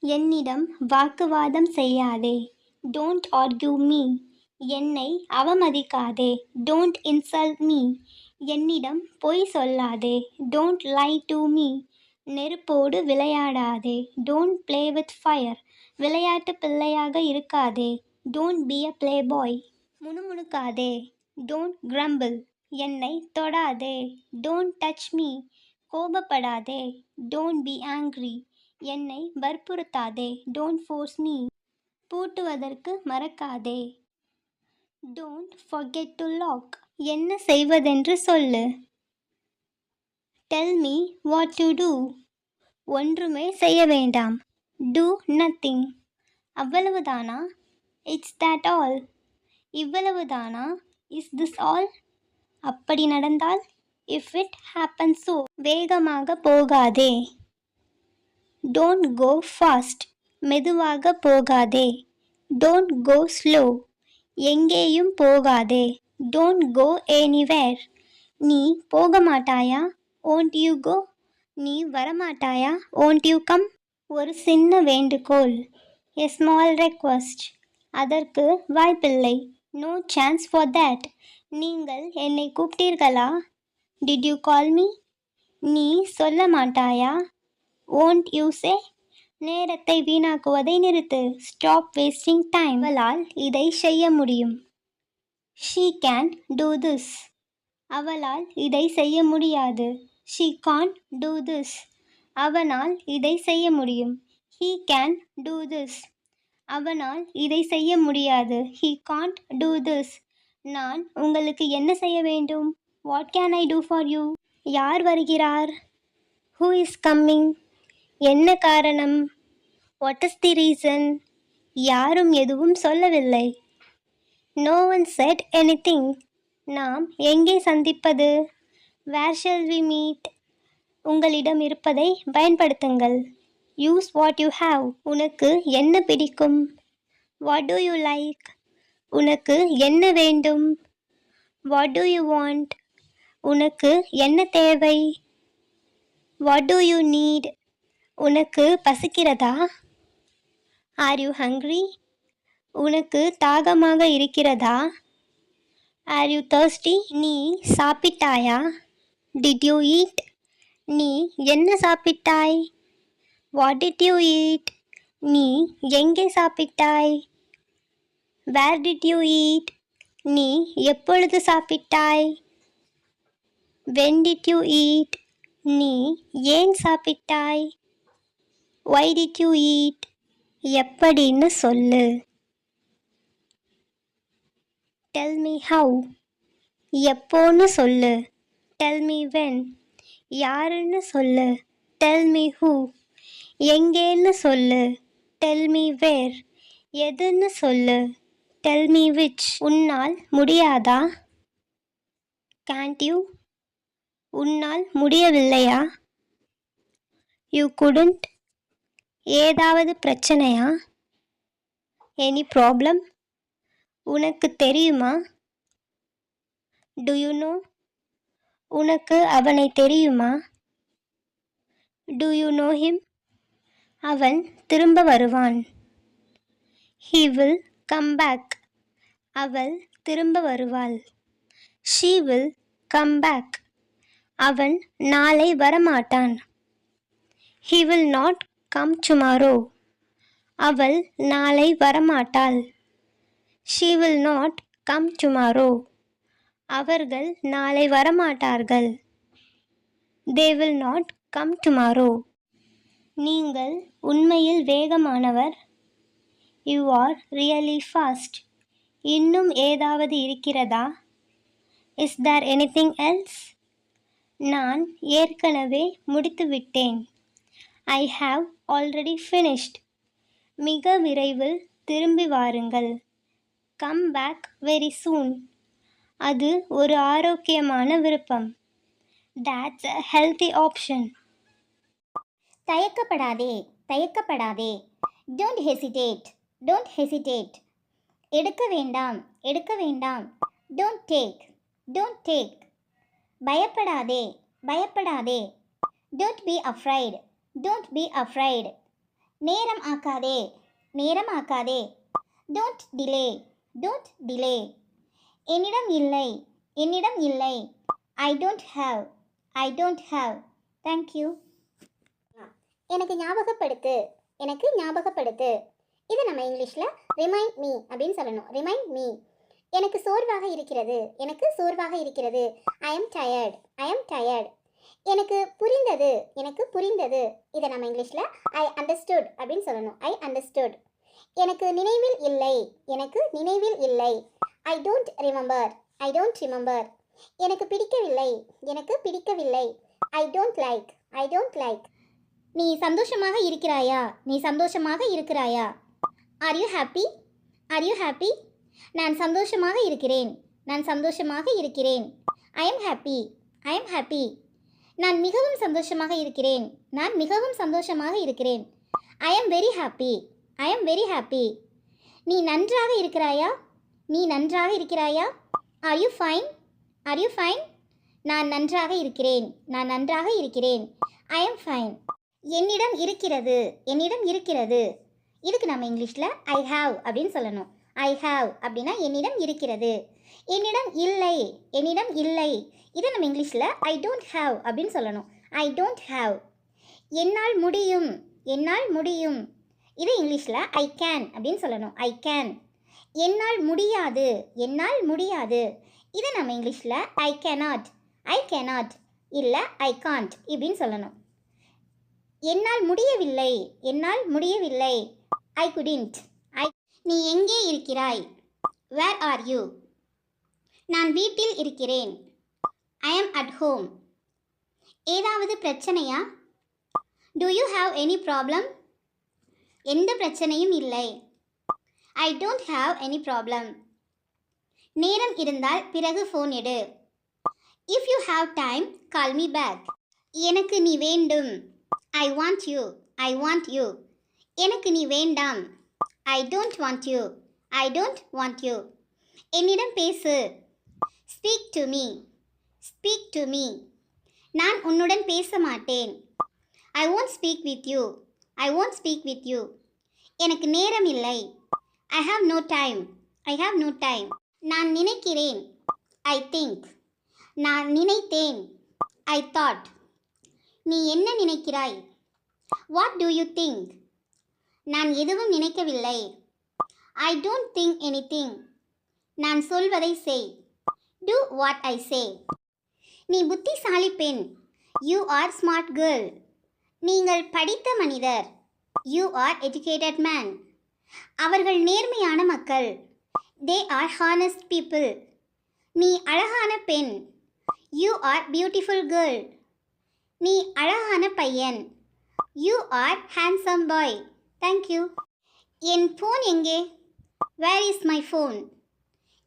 என்னிடம் வாக்குவாதம் செய்யாதே. Don't argue me. என்னை அவமதிக்காதே. Don't insult me. என்னிடம் பொய் சொல்லாதே. Don't lie to me. நெருப்போடு விளையாடாதே. Don't play with fire. விளையாட்டு பிள்ளையாக இருக்காதே. Don't be a playboy. முணுமுணுக்காதே. Don't grumble. என்னை தொடாதே. Don't touch me. கோபப்படாதே. Don't be angry. என்னை வற்புறுத்தாதே. Don't force me. பூட்டுவதற்கு மறக்காதே. Don't forget to lock. என்ன செய்வதென்று சொல்லு. Tell me what to do. ஒன்றுமே செய்ய வேண்டாம். Do nothing. அவ்வளவுதானா? It's that all. இவ்வளவுதானா? Is this all? அப்படி நடந்தால்? If it happens so. வேகமாக போகாதே. Don't go fast. மெதுவாக போகாதே. Don't go slow. எங்கேயும் போகாதே. Don't go anywhere. நீ போக மாட்டாயா? Won't you go. நீ வரமாட்டாயா? Won't you come. ஒரு சின்ன வேண்டுகோள். A small request. அதற்கு வாய்ப்பில்லை. No chance for that. நீங்கள் என்னை கூப்பிட்டீர்களா? Did you call me? நீ சொல்ல மாட்டாயா? Won't you say. நேரத்தை வீணாக்குவதை நிறுத்து. Stop wasting time. அவளால் இதை செய்ய முடியும். She can do this. அவளால் இதை செய்ய முடியாது. She can't do this. அவனால் இதை செய்ய முடியும். He can do this. அவனால் இதை செய்ய முடியாது. He can't do this. நான் உங்களுக்கு என்ன செய்ய வேண்டும்? What can I do for you? யார் வருகிறார்? Who is coming? என்ன காரணம்? What is the reason? யாரும் எதுவும் சொல்லவில்லை. No one said anything. நாம் எங்கே சந்திப்பது? Where shall we meet? உங்களிடம் இருப்பதை பயன்படுத்துங்கள். Use what you have. உனக்கு என்ன பிடிக்கும்? What do you like? உனக்கு என்ன வேண்டும்? What do you want? உனக்கு என்ன தேவை? What do you need? உனக்கு பசிக்கிறதா? Are you hungry? உனக்கு தாகமாக இருக்கிறதா? Are you thirsty? நீ சாப்பிட்டாயா? Did you eat? நீ என்ன சாப்பிட்டாய்? What did you eat? நீ எங்கே சாப்பிட்டாய்? Where did you eat? நீ எப்பொழுது சாப்பிட்டாய்? When did you eat? நீ ஏன் சாப்பிட்டாய்? Why did you eat? எப்படின்னு சொல்லு. Tell me how. எப்போன்னு சொல்லு. Tell me when. யாருன்னு சொல்லு. Tell me who. எங்கேன்னு சொல்லு. Tell me where. எதுன்னு சொல்லு. Tell me which. உன்னால் முடியாதா? Can't you. உன்னால் முடியவில்லையா? You couldn't. ஏதாவது பிரச்சனையா? Any problem? உனக்கு தெரியுமா? Do you know? உனக்கு அவனை தெரியுமா? Do you know him? அவன் திரும்ப வருவான். He will come back. அவள் திரும்ப வருவாள். She will come back. அவன் நாளை வரமாட்டான். He will not come tomorrow. அவள் நாளை வரமாட்டாள். She will not come tomorrow. அவர்கள் நாளை வரமாட்டார்கள். They will not come tomorrow. நீங்கள் உண்மையில் வேகமானவர். You are really fast. இன்னும் ஏதாவது இருக்கிறதா? Is there anything else? நான் ஏற்கனவே முடித்துவிட்டேன். I have already finished. மிக விரைவில் திரும்பி வாருங்கள். Come back very soon. அது ஒரு ஆரோக்கியமான விருப்பம். That's a healthy option. தயக்கப்படாதே. தயக்கப்படாதே. Don't hesitate. Don't hesitate. எடுக்க வேண்டாம். எடுக்க வேண்டாம். Don't take. Don't take. பயப்படாதே. பயப்படாதே. Don't be afraid. Don't be afraid. நேரம் ஆக்காதே, நேரம் ஆக்காதே. Don't delay, don't delay. என்னிடம் இல்லை, என்னிடம் இல்லை. I don't have, I don't have. Thank you. எனக்கு ஞாபகப்படுத்து, எனக்கு ஞாபகப்படுத்து. இது நம்ம இங்கிலீஷில் ரிமைண்ட் மீ அப்படின்னு சொல்லணும். Remind me. எனக்கு சோர்வாக இருக்கிறது, எனக்கு சோர்வாக இருக்கிறது. I am tired, I am tired. எனக்கு புரிந்தது, எனக்கு புரிந்தது. இதை நம்ம இங்கிலீஷில் ஐ அண்டர்ஸ்டுட் அப்படின்னு சொல்லணும். I understood. எனக்கு நினைவில் இல்லை, எனக்கு நினைவில் இல்லை. I don't remember, I don't remember. எனக்கு பிடிக்கவில்லை, எனக்கு பிடிக்கவில்லை. I don't like, I don't like. நீ சந்தோஷமாக இருக்கிறாயா, நீ சந்தோஷமாக இருக்கிறாயா? Are you happy, are you happy? நான் சந்தோஷமாக இருக்கிறேன், நான் சந்தோஷமாக இருக்கிறேன். I am happy, I am happy. நான் மிகவும் சந்தோஷமாக இருக்கிறேன், நான் மிகவும் சந்தோஷமாக இருக்கிறேன். I am very happy, I am very happy. நீ நன்றாக இருக்கிறாயா, நீ நன்றாக இருக்கிறாயா? Are you fine, are you fine? நான் நன்றாக இருக்கிறேன், நான் நன்றாக இருக்கிறேன். I am fine. என்னிடம் இருக்கிறது, என்னிடம் இருக்கிறது. இதுக்கு நம்ம இங்கிலீஷில் ஐ ஹாவ் அப்படின்னு சொல்லணும். ஐ ஹாவ் அப்படின்னா என்னிடம் இருக்கிறது. என்னிடம் இல்லை, என்னிடம் இல்லை. இதை நம்ம இங்கிலீஷில் ஐ டோன்ட் ஹாவ் அப்படின்னு சொல்லணும். ஐ டோன்ட் ஹாவ். என்னால் முடியும், என்னால் முடியும். இதை இங்கிலீஷில் ஐ கேன் அப்படின்னு சொல்லணும். I can. என்னால் முடியாது, என்னால் முடியாது. இதை நம்ம இங்கிலீஷில் ஐ கேனாட், ஐ கேனாட் இல்லை ஐ காண்ட் இப்படின்னு சொல்லணும். என்னால் முடியவில்லை, என்னால் முடியவில்லை. I couldn't. நீ எங்கே இருக்கிறாய்? Where are you? நான் வீட்டில் இருக்கிறேன். I am at home. ஏதாவது பிரச்சனையா? Do you have any problem? எந்த பிரச்சனையும் இல்லை. I don't have any problem. நேரம் இருந்தால் பிறகு ஃபோன் எடு. If you have time call me back. எனக்கு நீ வேண்டும். I want you, I want you. எனக்கு நீ வேண்டாம். I don't want you, I don't want you. என்னிடம் பேசு. Speak to me, speak to me. நான் உன்னுடன் பேச மாட்டேன். I won't speak with you, I won't speak with you. எனக்கு நேரம் இல்லை. I have no time, I have no time. நான் நினைக்கிறேன். I think. நான் நினைத்தேன். I thought. நீ என்ன நினைக்கிறாய்? What do you think? நான் எதுவும் நினைக்கவில்லை. I don't think anything. நான் சொல்வதை செய். Do what I say. நீ புத்திசாலி பெண். You are smart girl. நீங்கள் படித்த மனிதர். You R educated man. அவர்கள் நேர்மையான மக்கள். They are honest people. நீ அழகான பெண். You are beautiful girl. நீ அழகான பையன். You are handsome boy. Thank you. என் ஃபோன் எங்கே? Where is my phone?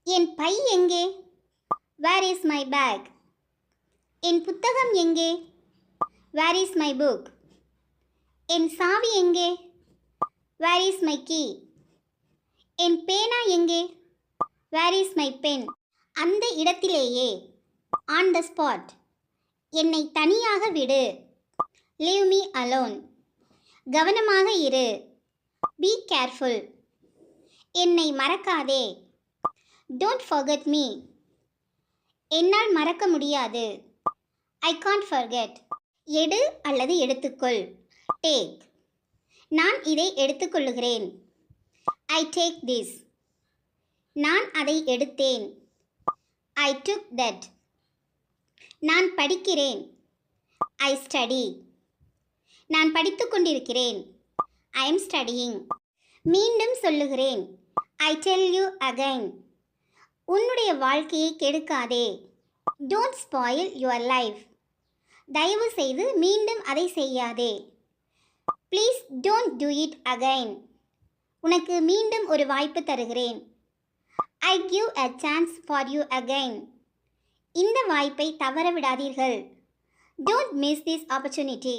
என் பை எங்கே? Where is my bag? என் புத்தகம் எங்கே? Where is my book? என் சாவி எங்கே? Where is my key? என் பேனா எங்கே? Where is my pen? அந்த இடத்திலேயே. On the spot. என்னை தனியாக விடு. Leave me alone. கவனமாக இரு. Be careful. என்னை மறக்காதே. Don't forget me. என்னால் மறக்க முடியாது. I can't forget. எடு அல்லது எடுத்துக்கொள். டேக். நான் இதை எடுத்துக்கொள்ளுகிறேன். I take this. நான் அதை எடுத்தேன். I took that. நான் படிக்கிறேன். I study. நான் படித்து கொண்டிருக்கிறேன். I am studying. மீண்டும் சொல்லுகிறேன். I tell you again. உன்னுடைய வாழ்க்கையை கெடுக்காதே. Don't spoil your life. தயவு செய்து மீண்டும் அதை செய்யாதே. Please don't do it again. உனக்கு மீண்டும் ஒரு வாய்ப்பு தருகிறேன். I give a chance for you again. இந்த வாய்ப்பை தவற விடாதீர்கள். Don't miss this opportunity.